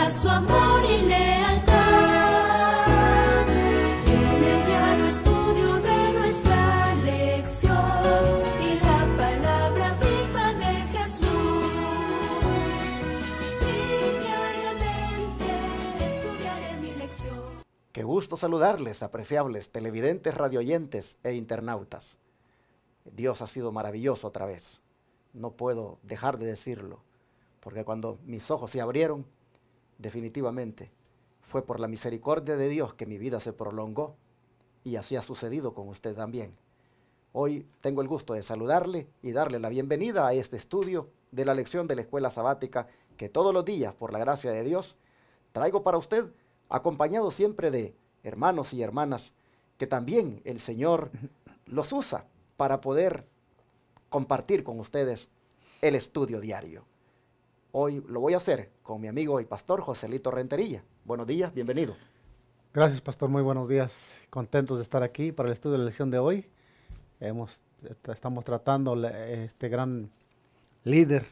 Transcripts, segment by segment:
muestra su amor y lealtad. En el diario estudio de nuestra lección y la palabra viva de Jesús. Sí, diariamente estudiaré mi lección. Qué gusto saludarles, apreciables televidentes, radioyentes e internautas. Dios ha sido maravilloso otra vez. No puedo dejar de decirlo, porque cuando mis ojos se abrieron, definitivamente fue por la misericordia de Dios que mi vida se prolongó, y así ha sucedido con usted también. Hoy tengo el gusto de saludarle y darle la bienvenida a este estudio de la lección de la Escuela Sabática que todos los días, por la gracia de Dios, traigo para usted, acompañado siempre de hermanos y hermanas que también el Señor los usa para poder compartir con ustedes el estudio diario. Hoy lo voy a hacer con mi amigo y pastor Joselito Renterilla. Buenos días, bienvenido. Gracias, pastor, muy buenos días. Contentos de estar aquí para el estudio de la lección de hoy. Estamos tratando este gran líder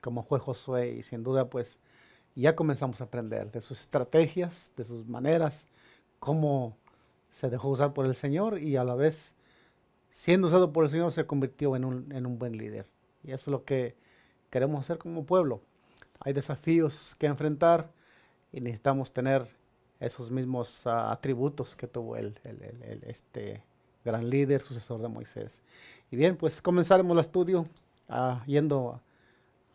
como fue Josué, y sin duda pues ya comenzamos a aprender de sus estrategias, de sus maneras, cómo se dejó usar por el Señor y a la vez, siendo usado por el Señor, se convirtió en un buen líder. Y eso es lo que queremos hacer como pueblo. Hay desafíos que enfrentar y necesitamos tener esos mismos atributos que tuvo este gran líder, sucesor de Moisés. Y bien, pues comenzaremos el estudio yendo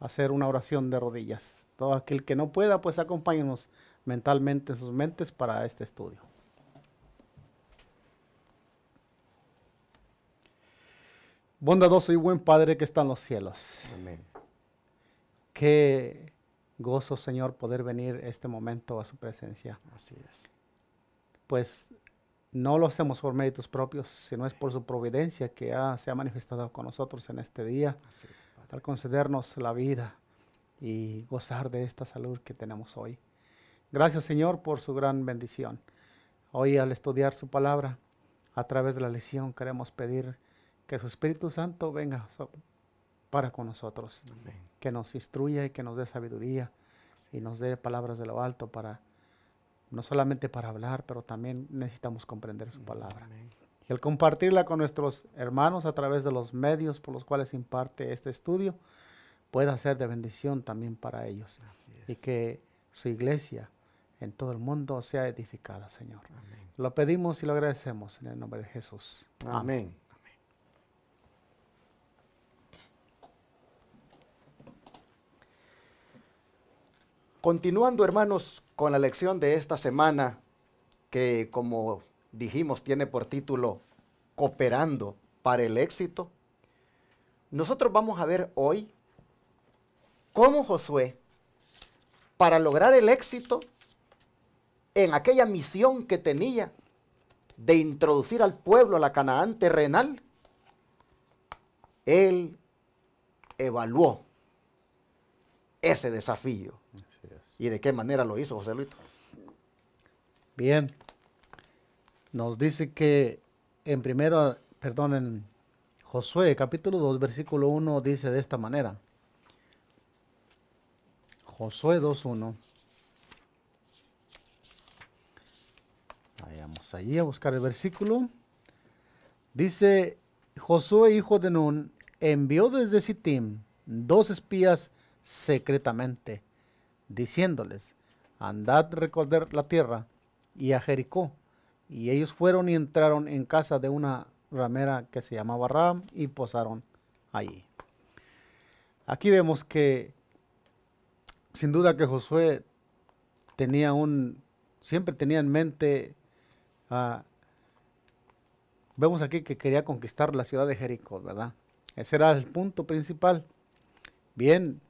a hacer una oración de rodillas. Todo aquel que no pueda, pues acompáñenos mentalmente en sus mentes para este estudio. Bondadoso y buen Padre que está en los cielos. Amén. Qué gozo, Señor, poder venir este momento a su presencia. Así es. Pues no lo hacemos por méritos propios, sino es por su providencia que se ha manifestado con nosotros en este día, Así es, Padre. al concedernos la vida y gozar de esta salud que tenemos hoy. Gracias, Señor, por su gran bendición. Hoy, al estudiar su palabra, a través de la lección, queremos pedir que su Espíritu Santo venga para con nosotros, Amén. que nos instruya y que nos dé sabiduría y nos dé palabras de lo alto no solamente para hablar, pero también necesitamos comprender su palabra. Amén. Y el compartirla con nuestros hermanos a través de los medios por los cuales imparte este estudio, pueda ser de bendición también para ellos. Así es. Y que su iglesia en todo el mundo sea edificada, Señor. Amén. Lo pedimos y lo agradecemos en el nombre de Jesús. Amén. Continuando, hermanos, con la lección de esta semana, que como dijimos tiene por título Cooperando para el éxito, nosotros vamos a ver hoy cómo Josué, para lograr el éxito en aquella misión que tenía de introducir al pueblo a la Canaán terrenal, él evaluó ese desafío. ¿Y de qué manera lo hizo, José Luis? Bien, nos dice que en Josué capítulo 2 versículo 1 dice de esta manera. Josué 2:1. Vayamos allí a buscar el versículo. Dice: Josué, hijo de Nun, envió desde Sittim 2 espías secretamente, diciéndoles: andad recorrer la tierra y a Jericó. Y ellos fueron y entraron en casa de una ramera que se llamaba Rahab y posaron allí. Aquí vemos que sin duda que Josué siempre tenía en mente, vemos aquí que quería conquistar la ciudad de Jericó, ¿verdad? Ese era el punto principal. Bien,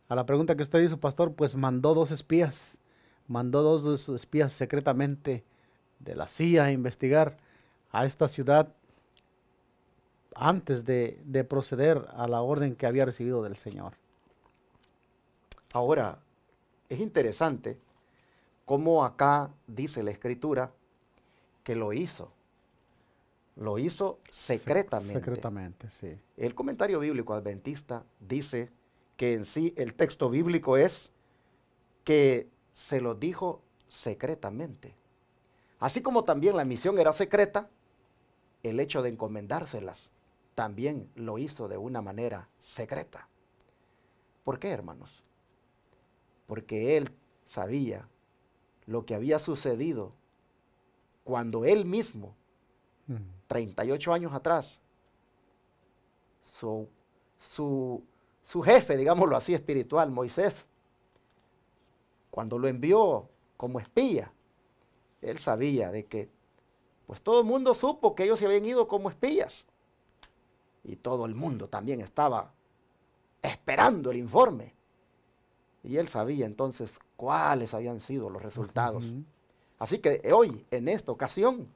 a la pregunta que usted hizo, pastor, pues mandó 2 espías. Mandó 2 de sus espías secretamente de la CIA a investigar a esta ciudad antes de proceder a la orden que había recibido del Señor. Ahora, es interesante cómo acá dice la Escritura que lo hizo. Lo hizo secretamente. Secretamente, sí. El comentario bíblico adventista dice que en sí el texto bíblico es que se los dijo secretamente. Así como también la misión era secreta, el hecho de encomendárselas también lo hizo de una manera secreta. ¿Por qué, hermanos? Porque él sabía lo que había sucedido cuando él mismo, 38 años atrás, su jefe, digámoslo así, espiritual, Moisés, cuando lo envió como espía, él sabía de que, pues todo el mundo supo que ellos se habían ido como espías. Y todo el mundo también estaba esperando el informe. Y él sabía entonces cuáles habían sido los resultados. Así que hoy, en esta ocasión,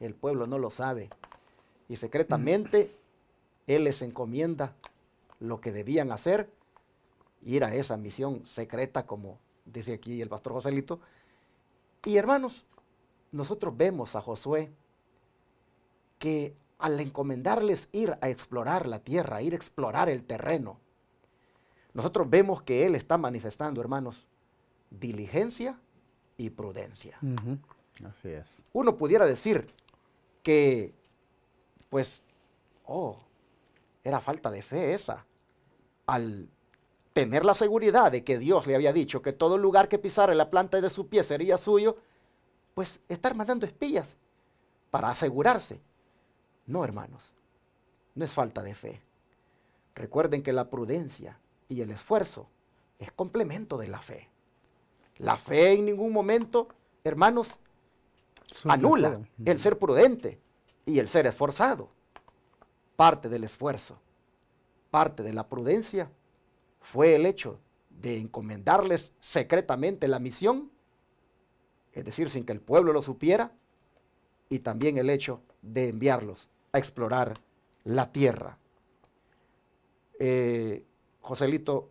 el pueblo no lo sabe. Y secretamente, él les encomienda lo que debían hacer, ir a esa misión secreta, como dice aquí el pastor Joselito. Y hermanos, nosotros vemos a Josué que al encomendarles ir a explorar la tierra, ir a explorar el terreno, nosotros vemos que él está manifestando, hermanos, diligencia y prudencia. Así es. Uno pudiera decir que, pues, era falta de fe esa, al tener la seguridad de que Dios le había dicho que todo lugar que pisara la planta de su pie sería suyo, pues estar mandando espías para asegurarse. No, hermanos, no es falta de fe. Recuerden que la prudencia y el esfuerzo es complemento de la fe. La fe en ningún momento, hermanos, anula el ser prudente y el ser esforzado. Parte del esfuerzo, parte de la prudencia fue el hecho de encomendarles secretamente la misión, es decir, sin que el pueblo lo supiera, y también el hecho de enviarlos a explorar la tierra. Joselito,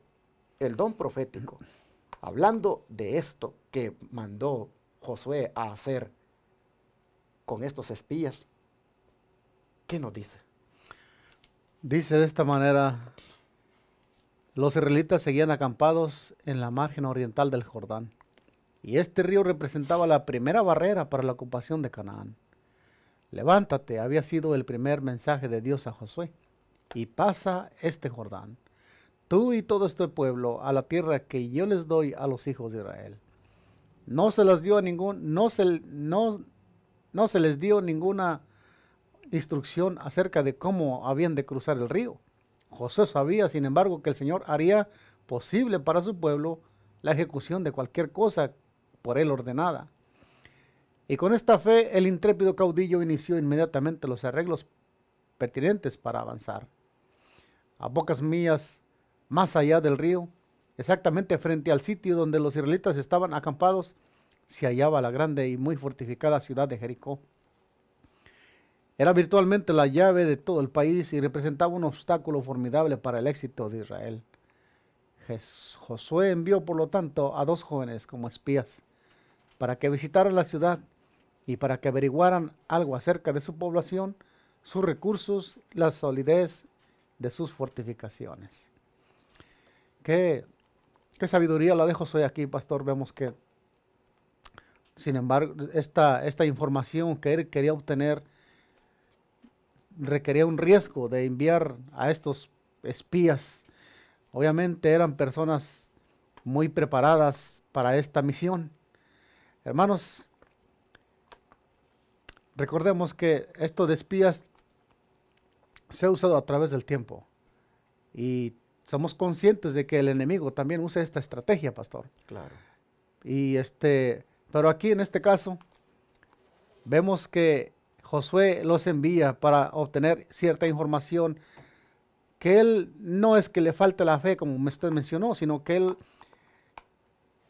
el don profético, hablando de esto que mandó Josué a hacer con estos espías, ¿qué nos dice? Dice de esta manera: los israelitas seguían acampados en la margen oriental del Jordán, y este río representaba la primera barrera para la ocupación de Canaán. Levántate, había sido el primer mensaje de Dios a Josué, y pasa este Jordán, tú y todo este pueblo, a la tierra que yo les doy a los hijos de Israel. No se les dio no se les dio ninguna instrucción acerca de cómo habían de cruzar el río. Josué sabía, sin embargo, que el Señor haría posible para su pueblo la ejecución de cualquier cosa por él ordenada. Y con esta fe, el intrépido caudillo inició inmediatamente los arreglos pertinentes para avanzar. A pocas millas más allá del río, exactamente frente al sitio donde los israelitas estaban acampados, se hallaba la grande y muy fortificada ciudad de Jericó. Era virtualmente la llave de todo el país y representaba un obstáculo formidable para el éxito de Israel. Josué envió, por lo tanto, a 2 jóvenes como espías para que visitaran la ciudad y para que averiguaran algo acerca de su población, sus recursos, la solidez de sus fortificaciones. ¿Qué sabiduría la de Josué aquí, pastor? Vemos que, sin embargo, esta información que él quería obtener requería un riesgo de enviar a estos espías. Obviamente eran personas muy preparadas para esta misión. Hermanos, recordemos que esto de espías se ha usado a través del tiempo y somos conscientes de que el enemigo también usa esta estrategia, pastor. Claro. Pero aquí en este caso vemos que Josué los envía para obtener cierta información que él no es que le falte la fe, como usted mencionó, sino que él,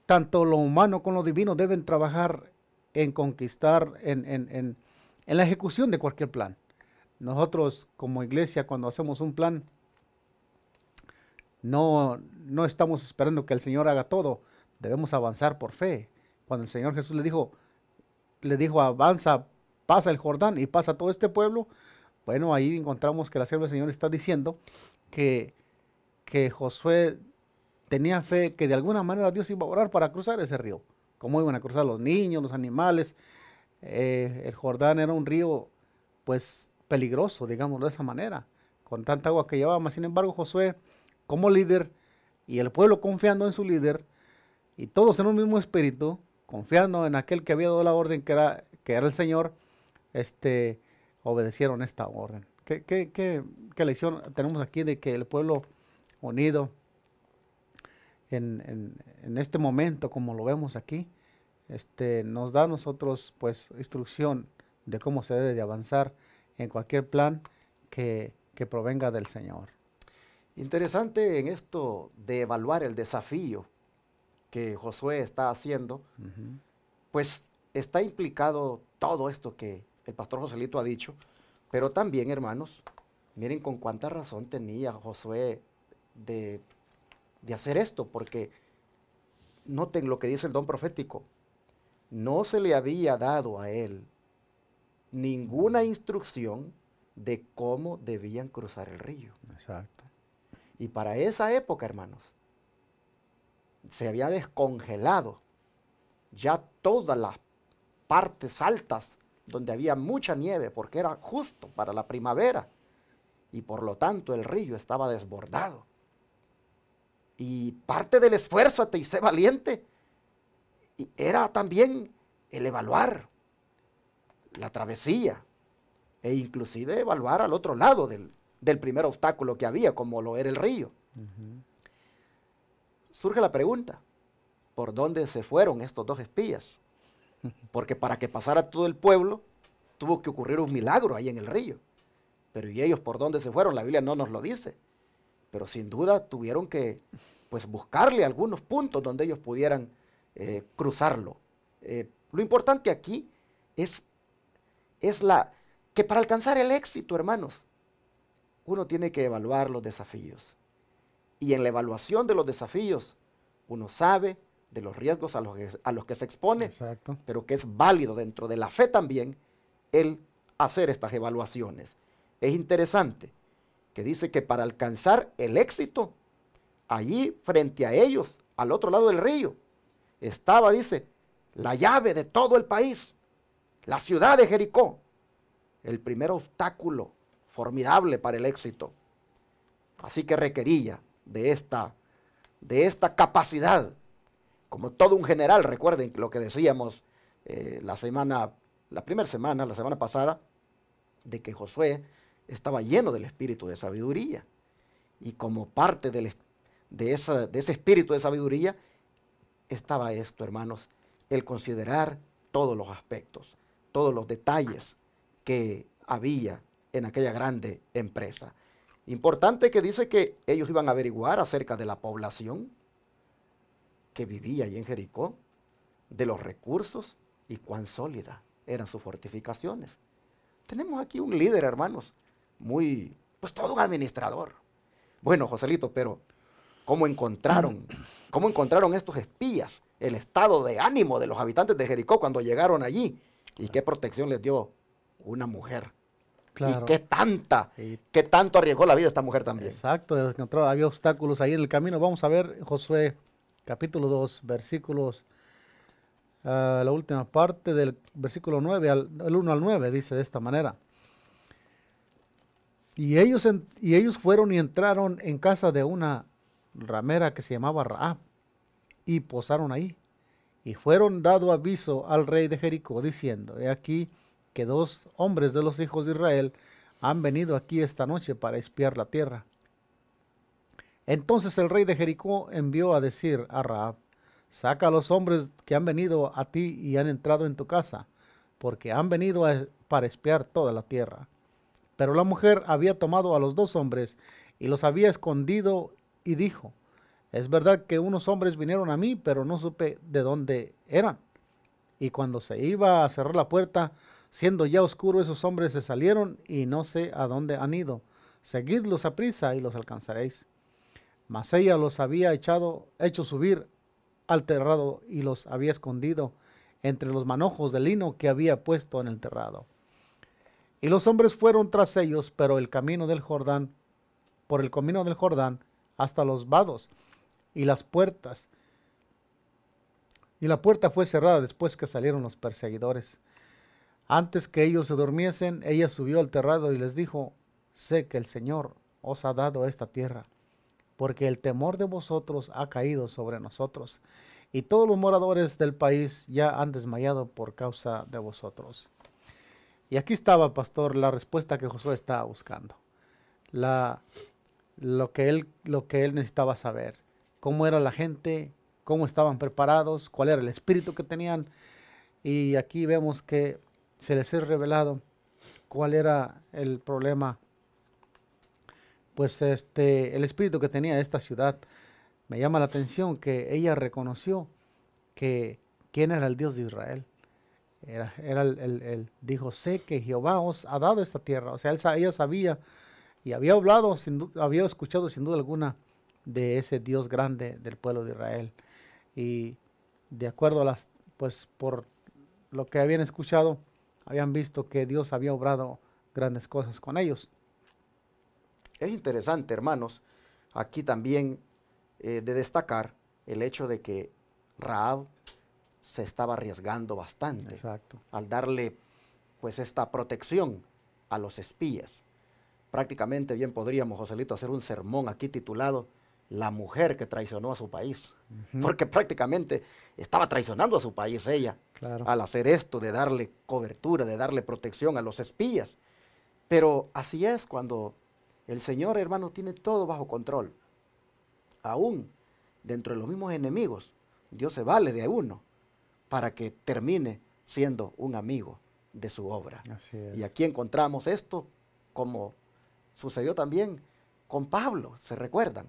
tanto lo humano como lo divino, deben trabajar en conquistar, en la ejecución de cualquier plan. Nosotros como iglesia, cuando hacemos un plan, no estamos esperando que el Señor haga todo, debemos avanzar por fe. Cuando el Señor Jesús le dijo avanza, pasa el Jordán y pasa todo este pueblo, bueno, ahí encontramos que la sierva del Señor está diciendo que Josué tenía fe que de alguna manera Dios iba a orar para cruzar ese río. Cómo iban a cruzar los niños, los animales. El Jordán era un río, pues, peligroso, digámoslo de esa manera, con tanta agua que llevaba. Sin embargo, Josué, como líder, y el pueblo confiando en su líder, y todos en un mismo espíritu, confiando en aquel que había dado la orden, que era el Señor, obedecieron esta orden. ¿Qué lección tenemos aquí de que el pueblo unido en este momento, como lo vemos aquí, nos da a nosotros, pues, instrucción de cómo se debe de avanzar en cualquier plan que provenga del Señor? Interesante en esto de evaluar el desafío que Josué está haciendo, pues está implicado todo esto que el pastor Joselito ha dicho, pero también, hermanos, miren con cuánta razón tenía Josué de hacer esto, porque noten lo que dice el don profético. No se le había dado a él ninguna instrucción de cómo debían cruzar el río. Exacto. Y para esa época, hermanos, se había descongelado ya todas las partes altas donde había mucha nieve, porque era justo para la primavera, y por lo tanto el río estaba desbordado. Y parte del esfuerzo de sé valiente era también el evaluar la travesía, e inclusive evaluar al otro lado del primer obstáculo que había, como lo era el río. Surge la pregunta, ¿por dónde se fueron estos dos espías? Porque para que pasara todo el pueblo, tuvo que ocurrir un milagro ahí en el río. Pero ¿y ellos por dónde se fueron? La Biblia no nos lo dice. Pero sin duda tuvieron que, pues, buscarle algunos puntos donde ellos pudieran cruzarlo. Lo importante aquí es que para alcanzar el éxito, hermanos, uno tiene que evaluar los desafíos. Y en la evaluación de los desafíos, uno sabe de los riesgos a los que se expone, Exacto. pero que es válido dentro de la fe también el hacer estas evaluaciones. Es interesante que dice que para alcanzar el éxito, allí frente a ellos, al otro lado del río, estaba, dice, la llave de todo el país, la ciudad de Jericó, el primer obstáculo formidable para el éxito. Así que requería de esta capacidad, como todo un general. Recuerden lo que decíamos la semana pasada, de que Josué estaba lleno del espíritu de sabiduría, y como parte de ese espíritu de sabiduría estaba esto, hermanos, el considerar todos los aspectos, todos los detalles que había en aquella grande empresa. Importante que dice que ellos iban a averiguar acerca de la población que vivía allí en Jericó, de los recursos y cuán sólida eran sus fortificaciones. Tenemos aquí un líder, hermanos, pues todo un administrador. Bueno, Joselito, pero ¿cómo encontraron estos espías el estado de ánimo de los habitantes de Jericó cuando llegaron allí? ¿Y qué protección les dio una mujer? Claro. ¿Y qué tanto arriesgó la vida esta mujer también? Exacto, había obstáculos ahí en el camino. Vamos a ver Josué capítulo 2, versículos, la última parte del versículo 9, el 1 al 9, dice de esta manera. Y ellos fueron y entraron en casa de una ramera que se llamaba Rahab, y posaron ahí. Y fueron dado aviso al rey de Jericó, diciendo: he aquí que 2 hombres de los hijos de Israel han venido aquí esta noche para espiar la tierra. Entonces el rey de Jericó envió a decir a Rahab: saca a los hombres que han venido a ti y han entrado en tu casa, porque han venido para espiar toda la tierra. Pero la mujer había tomado a los 2 hombres y los había escondido, y dijo: es verdad que unos hombres vinieron a mí, pero no supe de dónde eran. Y cuando se iba a cerrar la puerta, siendo ya oscuro, esos hombres se salieron, y no sé a dónde han ido. Seguidlos a prisa y los alcanzaréis. Mas ella los había hecho subir al terrado, y los había escondido entre los manojos de lino que había puesto en el terrado. Y los hombres fueron tras ellos, por el camino del Jordán hasta los vados, y las puertas. Y la puerta fue cerrada después que salieron los perseguidores. Antes que ellos se durmiesen, ella subió al terrado y les dijo: sé que el Señor os ha dado esta tierra, porque el temor de vosotros ha caído sobre nosotros, y todos los moradores del país ya han desmayado por causa de vosotros. Y aquí estaba, pastor, la respuesta que Josué estaba buscando. Lo que él necesitaba saber. Cómo era la gente, cómo estaban preparados, cuál era el espíritu que tenían. Y aquí vemos que se les ha revelado cuál era el problema. Pues el espíritu que tenía esta ciudad. Me llama la atención que ella reconoció que quién era el Dios de Israel. Dijo: sé que Jehová os ha dado esta tierra. O sea, ella sabía y había hablado, había escuchado sin duda alguna de ese Dios grande del pueblo de Israel. Y de acuerdo a pues por lo que habían escuchado, habían visto que Dios había obrado grandes cosas con ellos. Es interesante, hermanos, aquí también de destacar el hecho de que Rahab se estaba arriesgando bastante. Exacto. Al darle pues esta protección a los espías. Prácticamente bien podríamos, Joselito, hacer un sermón aquí titulado La mujer que traicionó a su país. Porque prácticamente estaba traicionando a su país ella, claro, al hacer esto de darle cobertura, de darle protección a los espías. Pero así es cuando el Señor, hermano, tiene todo bajo control. Aún dentro de los mismos enemigos, Dios se vale de uno para que termine siendo un amigo de su obra. Así es. Y aquí encontramos esto como sucedió también con Pablo, ¿se recuerdan?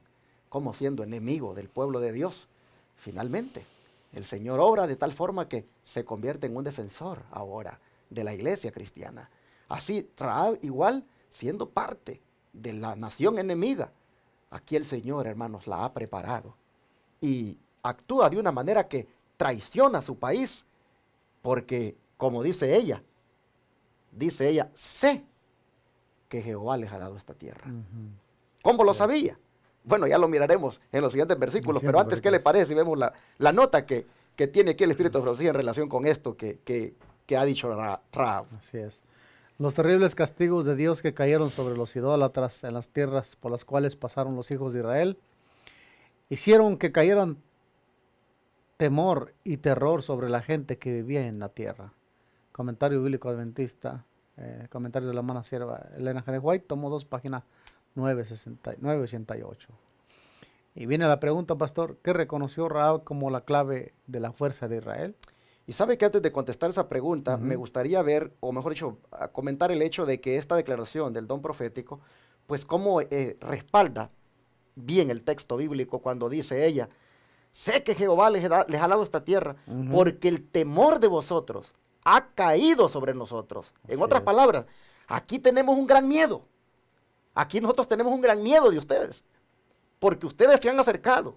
Como siendo enemigo del pueblo de Dios. Finalmente, el Señor obra de tal forma que se convierte en un defensor ahora de la iglesia cristiana. Así, Rahab igual siendo parte de la nación enemiga. Aquí el Señor, hermanos, la ha preparado y actúa de una manera que traiciona a su país, porque, como dice ella, sé que Jehová les ha dado esta tierra. ¿Cómo lo sabía? Bueno, ya lo miraremos en los siguientes versículos, pero antes, ¿qué le parece si vemos la nota que tiene aquí el Espíritu de Profecía en relación con esto que ha dicho Rahab? Así es. Los terribles castigos de Dios que cayeron sobre los idólatras en las tierras por las cuales pasaron los hijos de Israel, hicieron que cayeran temor y terror sobre la gente que vivía en la tierra. Comentario Bíblico Adventista, comentario de la hermana sierva Elena G. de White, tomo 2, página 988. Y viene la pregunta, pastor: ¿qué reconoció Rahab como la clave de la fuerza de Israel? Y sabe que antes de contestar esa pregunta, me gustaría ver, o mejor dicho, comentar el hecho de que esta declaración del don profético, pues cómo respalda bien el texto bíblico cuando dice ella: sé que Jehová les ha dado esta tierra, porque el temor de vosotros ha caído sobre nosotros. En otras palabras, aquí tenemos un gran miedo. Aquí nosotros tenemos un gran miedo de ustedes, porque ustedes se han acercado.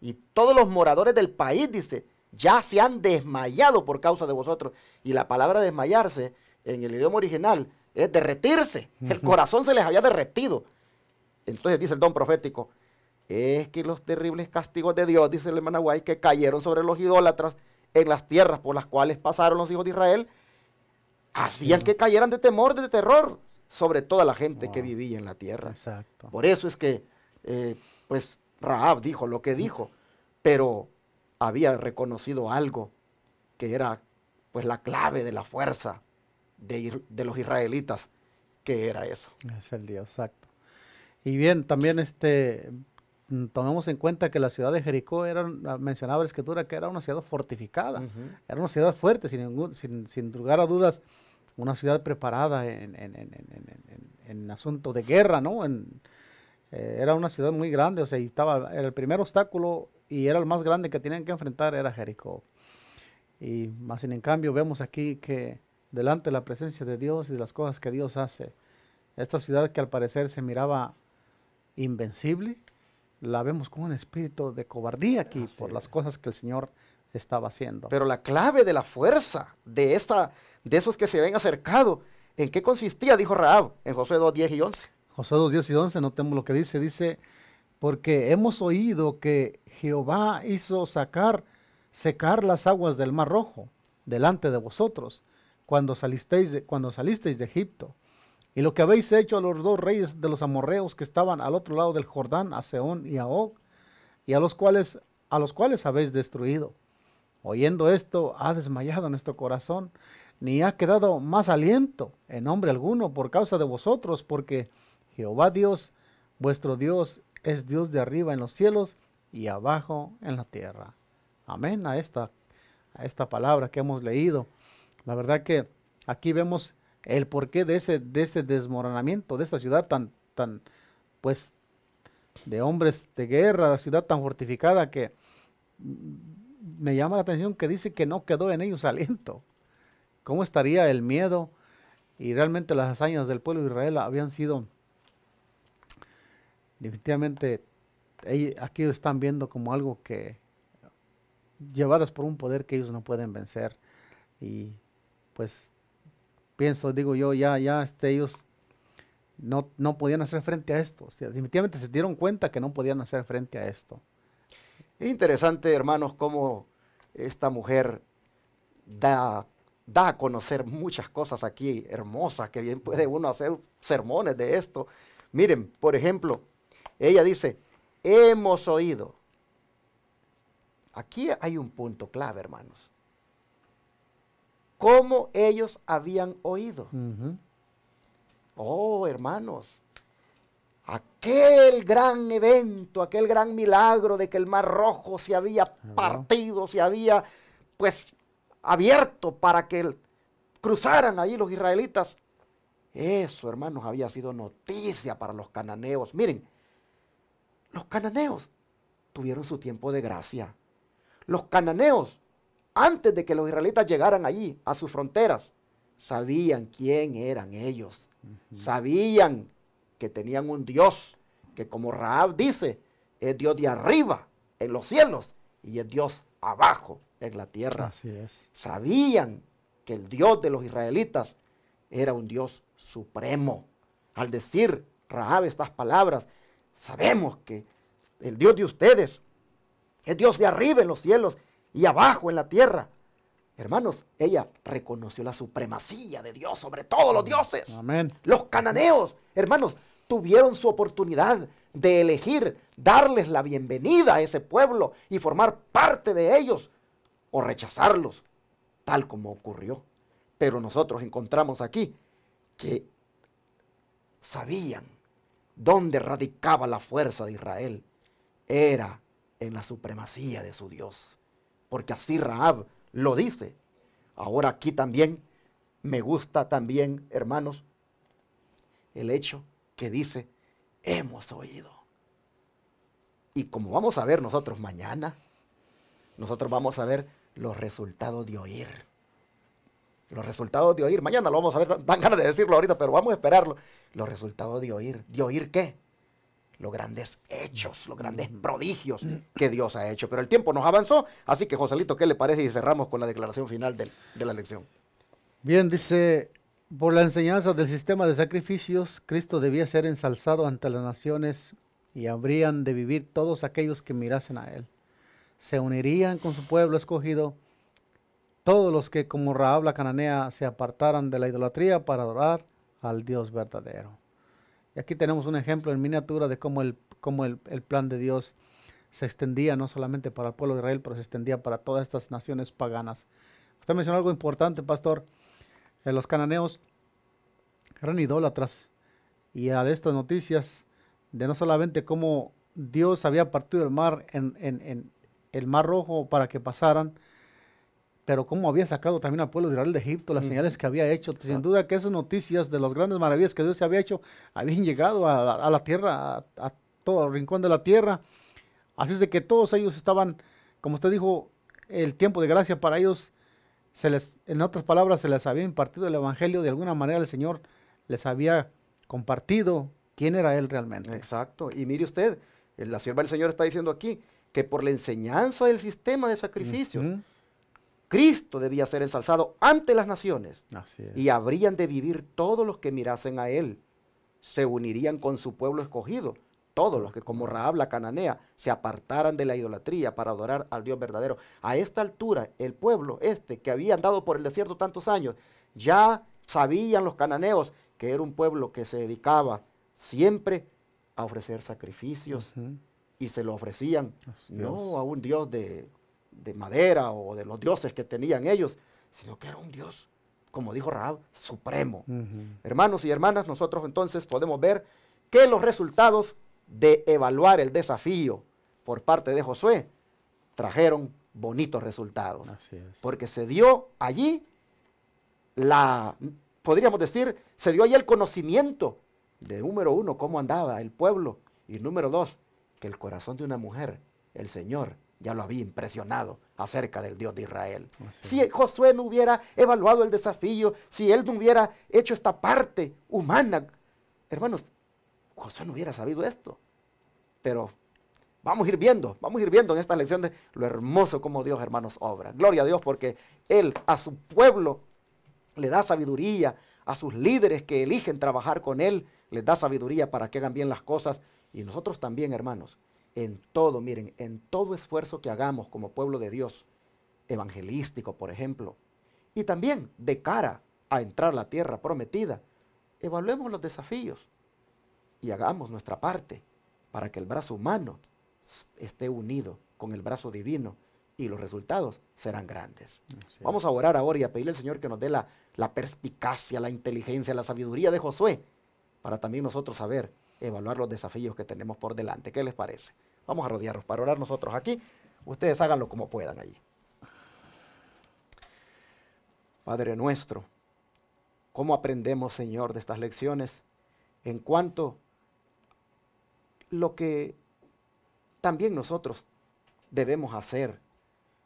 Y todos los moradores del país, dice, ya se han desmayado por causa de vosotros. Y la palabra desmayarse en el idioma original es derretirse. El corazón se les había derretido. Entonces dice el don profético: es que los terribles castigos de Dios, dice el hermano White, que cayeron sobre los idólatras en las tierras por las cuales pasaron los hijos de Israel, hacían que cayeran de temor, de terror, sobre toda la gente que vivía en la tierra. Exacto. Por eso es que, pues, Rahab dijo lo que dijo, pero había reconocido algo que era, pues, la clave de la fuerza de los israelitas, que era eso. Es el Dios, exacto. Y bien, también tomemos en cuenta que la ciudad de Jericó mencionaba la escritura que era una ciudad fortificada, era una ciudad fuerte, sin lugar a dudas, una ciudad preparada en asunto de guerra, ¿no? Era una ciudad muy grande, o sea, era el primer obstáculo y era el más grande que tenían que enfrentar, era Jericó. Y más en cambio vemos aquí que delante de la presencia de Dios y de las cosas que Dios hace, esta ciudad que al parecer se miraba invencible, la vemos con un espíritu de cobardía aquí por las cosas que el Señor estaba haciendo. Pero la clave de la fuerza de esos que se habían acercado, ¿en qué consistía? Dijo Rahab en Josué 2, 10 y 11. Josué 2, 10 y 11, notemos lo que dice, porque hemos oído que Jehová hizo secar las aguas del Mar Rojo delante de vosotros, cuando salisteis de Egipto. Y lo que habéis hecho a los dos reyes de los amorreos que estaban al otro lado del Jordán, a Sehón y a Og, y a los cuales habéis destruido. Oyendo esto, ha desmayado nuestro corazón, ni ha quedado más aliento en hombre alguno por causa de vosotros, porque Jehová Dios, vuestro Dios, es Dios de arriba en los cielos y abajo en la tierra. Amén a esta palabra que hemos leído. La verdad que aquí vemos el porqué de ese desmoronamiento de esta ciudad pues, de hombres de guerra, ciudad tan fortificada, que me llama la atención que dice que no quedó en ellos aliento. ¿Cómo estaría el miedo? Y realmente las hazañas del pueblo de Israel habían sido, definitivamente, aquí están viendo como algo que, llevadas por un poder que ellos no pueden vencer. Y pues digo yo, ellos no podían hacer frente a esto. O sea, definitivamente se dieron cuenta que no podían hacer frente a esto. Es interesante, hermanos, cómo esta mujer da a conocer muchas cosas aquí hermosas, que bien puede uno hacer sermones de esto. Miren, por ejemplo, ella dice, hemos oído. Aquí hay un punto clave, hermanos. ¿Cómo ellos habían oído? Oh, hermanos, aquel gran evento, aquel gran milagro de que el Mar Rojo se había partido, se había pues abierto para que cruzaran ahí los israelitas. Eso, hermanos, había sido noticia para los cananeos. Miren, los cananeos tuvieron su tiempo de gracia. Los cananeos, antes de que los israelitas llegaran allí a sus fronteras, sabían quién eran ellos. Sabían que tenían un Dios que, como Rahab dice, es Dios de arriba en los cielos y es Dios abajo en la tierra. Así es. Sabían que el Dios de los israelitas era un Dios supremo. Al decir Rahab estas palabras, sabemos que el Dios de ustedes es Dios de arriba en los cielos y abajo en la tierra. Hermanos, ella reconoció la supremacía de Dios sobre todos los dioses. Amén. Los cananeos, hermanos, tuvieron su oportunidad de elegir darles la bienvenida a ese pueblo y formar parte de ellos o rechazarlos, tal como ocurrió. Pero nosotros encontramos aquí que sabían dónde radicaba la fuerza de Israel. Era en la supremacía de su Dios, porque así Rahab lo dice. Ahora aquí también me gusta también, hermanos, el hecho que dice, hemos oído. Y como vamos a ver nosotros mañana, nosotros vamos a ver los resultados de oír. Los resultados de oír. Mañana lo vamos a ver, dan ganas de decirlo ahorita, pero vamos a esperarlo. Los resultados de oír. ¿De oír qué? Los grandes hechos, los grandes prodigios que Dios ha hecho. Pero el tiempo nos avanzó, así que Joselito, ¿qué le parece si cerramos con la declaración final de la lección? Bien, dice, por la enseñanza del sistema de sacrificios, Cristo debía ser ensalzado ante las naciones y habrían de vivir todos aquellos que mirasen a Él. Se unirían con su pueblo escogido, todos los que como Rahab la cananea se apartaran de la idolatría para adorar al Dios verdadero. Y aquí tenemos un ejemplo en miniatura de cómo el plan de Dios se extendía no solamente para el pueblo de Israel, pero se extendía para todas estas naciones paganas. Usted mencionó algo importante, pastor. Los cananeos eran idólatras. Y a estas noticias de no solamente cómo Dios había partido el mar en el Mar Rojo para que pasaran, pero cómo había sacado también al pueblo de Israel de Egipto, las señales que había hecho. Sin duda que esas noticias de las grandes maravillas que Dios se había hecho, habían llegado a la tierra, a todo rincón de la tierra. Así es de que todos ellos estaban, como usted dijo, el tiempo de gracia para ellos, en otras palabras, se les había impartido el evangelio. De alguna manera el Señor les había compartido quién era Él realmente. Exacto. Y mire usted, la sierva del Señor está diciendo aquí que por la enseñanza del sistema de sacrificios, Cristo debía ser ensalzado ante las naciones. Así es. Y habrían de vivir todos los que mirasen a Él. Se unirían con su pueblo escogido, todos los que como Rahab la cananea se apartaran de la idolatría para adorar al Dios verdadero. A esta altura, el pueblo que había andado por el desierto tantos años, ya sabían los cananeos que era un pueblo que se dedicaba siempre a ofrecer sacrificios, y se lo ofrecían no a un Dios de madera o de los dioses que tenían ellos, sino que era un Dios, como dijo Rahab, supremo. Hermanos y hermanas, nosotros entonces podemos ver que los resultados de evaluar el desafío por parte de Josué trajeron bonitos resultados. Así es. Porque se dio allí podríamos decir, se dio allí el conocimiento de, número uno, cómo andaba el pueblo, y número dos, que el corazón de una mujer, el Señor, ya lo había impresionado acerca del Dios de Israel. Si Josué no hubiera evaluado el desafío, si él no hubiera hecho esta parte humana, hermanos, Josué no hubiera sabido esto. Pero vamos a ir viendo en esta lección de lo hermoso como Dios, hermanos, obra. Gloria a Dios, porque Él a su pueblo le da sabiduría, a sus líderes que eligen trabajar con Él, les da sabiduría para que hagan bien las cosas. Y nosotros también, hermanos, en todo, miren, en todo esfuerzo que hagamos como pueblo de Dios, evangelístico, por ejemplo, y también de cara a entrar a la tierra prometida, evaluemos los desafíos y hagamos nuestra parte para que el brazo humano esté unido con el brazo divino, y los resultados serán grandes. Vamos a orar ahora y a pedirle al Señor que nos dé la perspicacia, la inteligencia, la sabiduría de Josué, para también nosotros saber evaluar los desafíos que tenemos por delante. ¿Qué les parece? Vamos a rodearnos para orar nosotros aquí. Ustedes háganlo como puedan allí. Padre nuestro, ¿cómo aprendemos, Señor, de estas lecciones en cuanto lo que también nosotros debemos hacer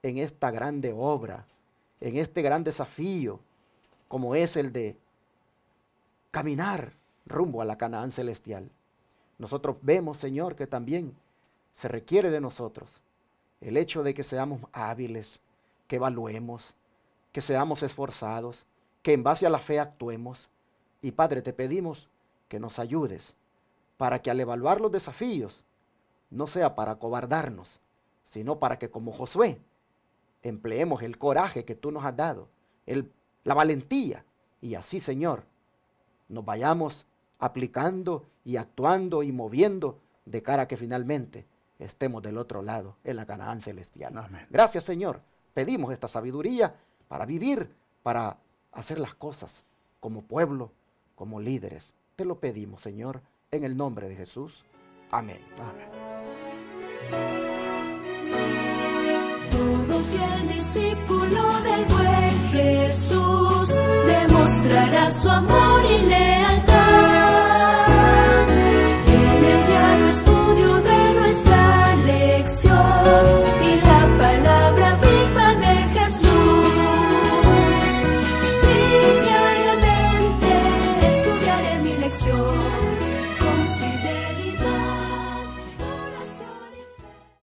en esta grande obra, en este gran desafío, como es el de caminar rumbo a la Canaán celestial? Nosotros vemos, Señor, que también se requiere de nosotros el hecho de que seamos hábiles, que evaluemos, que seamos esforzados, que en base a la fe actuemos. Y Padre, te pedimos que nos ayudes para que al evaluar los desafíos no sea para acobardarnos, sino para que como Josué empleemos el coraje que tú nos has dado, la valentía, y así, Señor, nos vayamos aplicando y actuando y moviendo de cara a que finalmente estemos del otro lado en la Canaán celestial. Amén. Gracias, Señor. Pedimos esta sabiduría para vivir, para hacer las cosas como pueblo, como líderes. Te lo pedimos, Señor, en el nombre de Jesús. Amén. Amén. Todo fiel discípulo del buen Jesús demostrará su amor